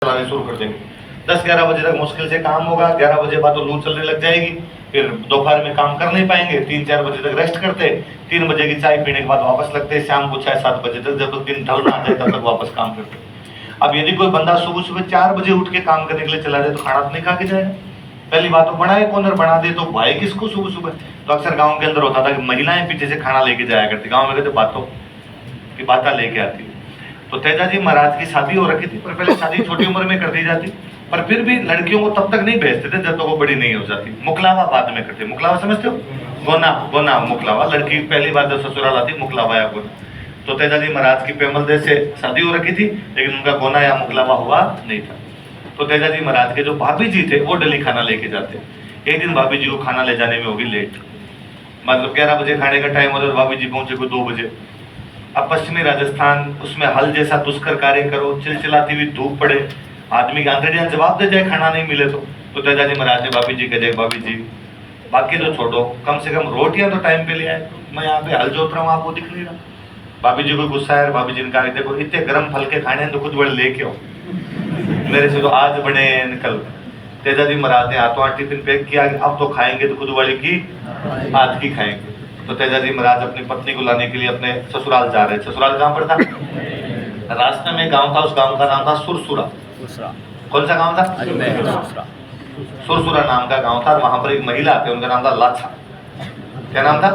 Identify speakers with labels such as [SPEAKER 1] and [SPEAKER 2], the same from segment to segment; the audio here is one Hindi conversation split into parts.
[SPEAKER 1] चलाने शुरू कर देंगे। 10-11 बजे तक मुश्किल से काम होगा, 11 बजे बाद तो लू चलने लग जाएगी, फिर दोपहर में काम कर नहीं पाएंगे, 3-4 बजे तक रेस्ट करते, 3 बजे की चाय पीने के बाद वापस लगते, शाम को 6-7 बजे तक, जब तक दिन ढलना आ जाए तब तक वापस काम करते। अब यदि कोई बंदा सुबह सुबह 4 बजे उठ के काम करने के लिए चला जाए तो खाना तो नहीं खा के जाएगा। पहली बात तो बनाए कौन और बना दे तो भाई किसको सुबह सुबह। तो अक्सर गांव के अंदर होता था कि महिलाएं पीछे से खाना लेके जाया करती, गांव में कहते बातों की बातें लेके आती। तो तेजाजी महाराज की शादी हो रखी थी, पर पहले शादी छोटी उम्र में कर दी जाती, पर फिर भी लड़कियों को तब तक नहीं भेजते थे जब तक वो बड़ी नहीं हो जाती। मुकलावा बाद में करते। मुकलावा समझते हो? गोना गोना मुकलावा, लड़की पहली बार जब ससुराल आती मुकलावा या गोना। तो तेजाजी महाराज की पेमल देश से शादी हो रखी थी, लेकिन उनका गोना या मुकलावा हुआ नहीं था। तो तेजाजी महाराज के जो भाभी जी थे वो डेली खाना लेके जाते। एक दिन भाभी जी को खाना ले जाने में होगी लेट, मतलब 11 बजे खाने का टाइम होता है, भाभी जी पहुंचे को 2 बजे। अब पश्चिमी राजस्थान, उसमें हल जैसा दुष्कर कार्य करो, चिलचिलाती हुई धूप पड़े, आदमी की आंतड़ियां जवाब दे जाए खाना नहीं मिले तो तेजाजी महाराज ने भाभी जी कह दे, भाभी जी बाकी तो छोड़ो, कम से कम रोटियां तो टाइम पे ले आए, मैं यहाँ पे हल जोत रहा हूँ आपको दिख नहीं रहा। भाभी जी को गुस्सा है, भाभी जी ने कहा देखो इतने गर्म फल के खाने हैं तो खुद बड़े लेके आओ, मेरे से तो आज बने निकल। तेजाजी महाराज ने हाथों हाथ टिफिन पैक किया, अब तो खाएंगे तो खुद वाली की आज की खाएंगे। तो तेजाजी महाराज अपनी पत्नी को लाने के लिए अपने ससुराल जा रहे थे। ससुराल कहाँ पर था? रास्ते में गांव था, उस गांव का नाम था सुरसुरा। कौन सा गांव था? सुरसुरा नाम का गांव था। वहां पर एक महिला थे, उनका नाम था लाछा। क्या नाम था?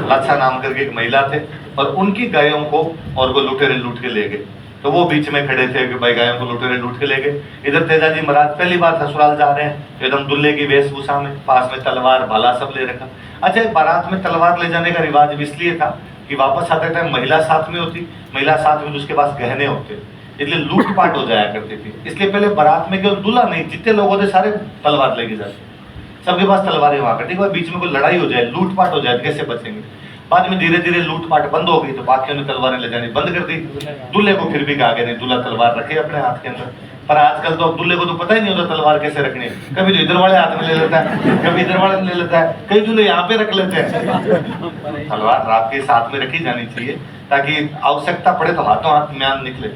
[SPEAKER 1] लाछा नाम करके एक महिला थे, और उनकी गायों को और वो लुटेरे लूट के ले गए। तो वो बीच में खड़े थे कि भाई गायों को लुटेरे लूट के ले गए। इधर तेजाजी महाराज पहली बार ससुराल जा रहे हैं, एकदम दुल्हे की वेशभूषा में, पास में तलवार भाला सब ले रखा। अच्छा, बारात में तलवार ले जाने का रिवाज भी इसलिए था कि वापस आते टाइम महिला साथ में होती, महिला साथ में उसके पास गहने होते, इसलिए लूटपाट हो जाया करती थी। इसलिए पहले बारात में केवल दूल्हा नहीं, जितने लोग होते सारे तलवार लेके जाते, सबके पास तलवारें हुआ करती। बीच में कोई लड़ाई हो जाए, लूटपाट हो जाए, कैसे बचेंगे? बाद में धीरे धीरे लूटपाट बंद हो गई, तो बाकियों ने तलवारें ले जानी बंद कर दी। दूल्हे को फिर भी कहा गया नहीं, दूल्हा तलवार रखे अपने हाथ के अंदर। पर आजकल तो अब दूल्हे को तो पता ही नहीं होता तलवार कैसे रखनी है, कभी तो इधर वाले हाथ में ले लेता है, कभी इधर वाले ले लेता है, कई दूल्हे यहाँ पे रख लेते हैं। तलवार रात के साथ में रखी जानी चाहिए, ताकि आवश्यकता पड़े तो हाथों हाथ म्यान निकले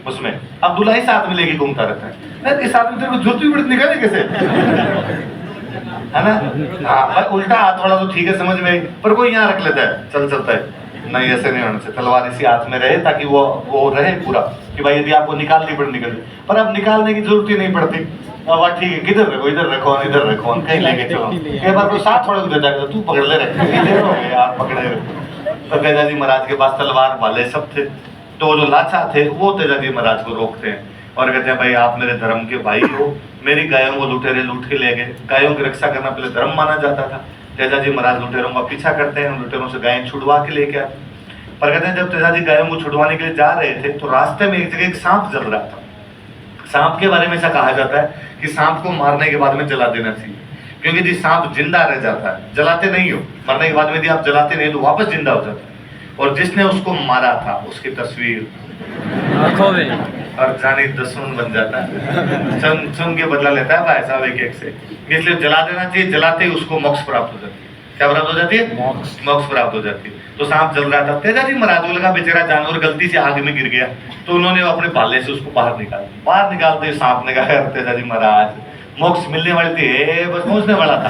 [SPEAKER 1] उसमें। अब दूल्हा ही साथ में लेके घूमता रहता है, इस साथ में तेरे को जरूरत भी पड़ती, निकाले कैसे, है ना? हाँ, उल्टा हाथ वाला तो ठीक है, समझ में, पर कोई यहाँ रख लेता है, चल चलता है। नहीं, ऐसे नहीं होना चाहिए, तलवार इसी हाथ में रहे ताकि वो रहे पूरा, कि भाई यदि आपको निकालनी पड़े निकल। पर अब निकालने की जरूरत ही नहीं पड़ती। अब ठीक है, किधर रखो, इधर रखो, इधर रखो, कहीं लेके चलो। कई बार कोई साथ छोड़ देता है, तू पकड़ ले रहे आप पकड़े। तो तेजाजी महाराज के पास तलवार भाले सब थे। तो जो लाछा थे वो तेजाजी महाराज को रोकते हैं और कहते हैं भाई आप मेरे धर्म के भाई हो, मेरी गायों को लुटेरे लूट के ले गए। गायों की रक्षा करना पहले धर्म माना जाता था। तेजाजी महाराज लुटेरों का पीछा करते हैं, लुटेरों से गायें छुड़वा के लेके आते। पर कहते हैं जब तेजाजी गायों को छुड़वाने के लिए जा रहे थे तो रास्ते में एक जगह एक सांप जल रहा था। सांप के बारे में ऐसा कहा जाता है कि सांप को मारने के बाद में जला देना चाहिए, क्योंकि यदि सांप जिंदा रह जाता है, जलाते नहीं हो, मरने के बाद में यदि आप जलाते नहीं तो वापस जिंदा हो जाता है। और जिसने उसको मारा था उसकी तस्वीर आंखों में और जाने दुश्मन बन जाता है, चुन के बदला लेता है भाई साहब एक एक से। इसलिए जला देना चाहिए, जलाते ही उसको मोक्ष प्राप्त हो जाती है। क्या प्राप्त हो जाती है? मोक्ष प्राप्त हो जाती है। तो सांप जल रहा था, तेजाजी महाराज को लगा बेचारा जानवर गलती से आग में गिर गया, तो उन्होंने अपने भाले से उसको बाहर निकाला। बाहर निकालते सांप ने कहा तेजाजी महाराज मोक्ष मिलने वाली थी, बस पहुंचने वाला था,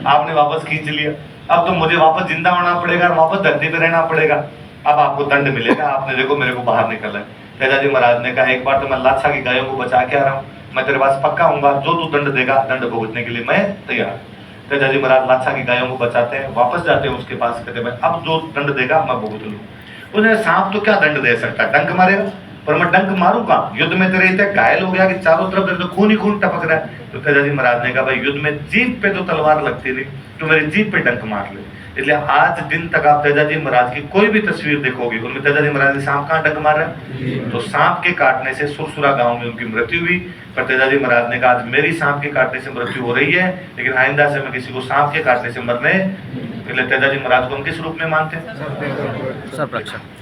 [SPEAKER 1] आपने वापस खींच लिया। अब तो मुझे वापस जिंदा होना पड़ेगा, वापस धरती पे रहना पड़ेगा, अब आपको दंड मिलेगा, आपने देखो मेरे को बाहर निकाला है। तेजाजी महाराज ने कहा एक बार तो मैं लाछा की गायों को बचा के आ रहा हूँ, मैं तेरे पास पक्का आऊंगा, जो तू दंड देगा दंड भुगतने के लिए मैं तैयार। तेजाजी महाराज लाछा की गायों को बचाते हैं, वापस जाते हैं उसके पास, कहते हैं अब जो दंड देगा मैं भुगत लूँ। उन्हें सांप तो क्या दंड दे सकता है, डंक मारेगा, पर मैं डंक मारूंगा, युद्ध में तेरे इतने घायल हो गया कि चारों तरफ तो खून ही खून टपक रहा है। तो तेजाजी महाराज ने कहा भाई युद्ध में जीभ पे तो तलवार लगती नहीं, तो मेरी जीभ पे डंक मार ले। इसलिए आज दिन तक आप तेजाजी महाराज की कोई भी तस्वीर देखोगे उनमें तेजाजी महाराज ने सांप कहाँ डंक मार रहा है, तो सांप के काटने से सुरसुरा गांव में उनकी मृत्यु हुई। पर तेजाजी महाराज ने कहा आज मेरी सांप के काटने से मृत्यु हो रही है, लेकिन आइंदा से मैं किसी को सांप के काटने से मरने। इसलिए तेजाजी महाराज को हम किस रूप में मानते हैं?
[SPEAKER 2] सर्वरक्षक।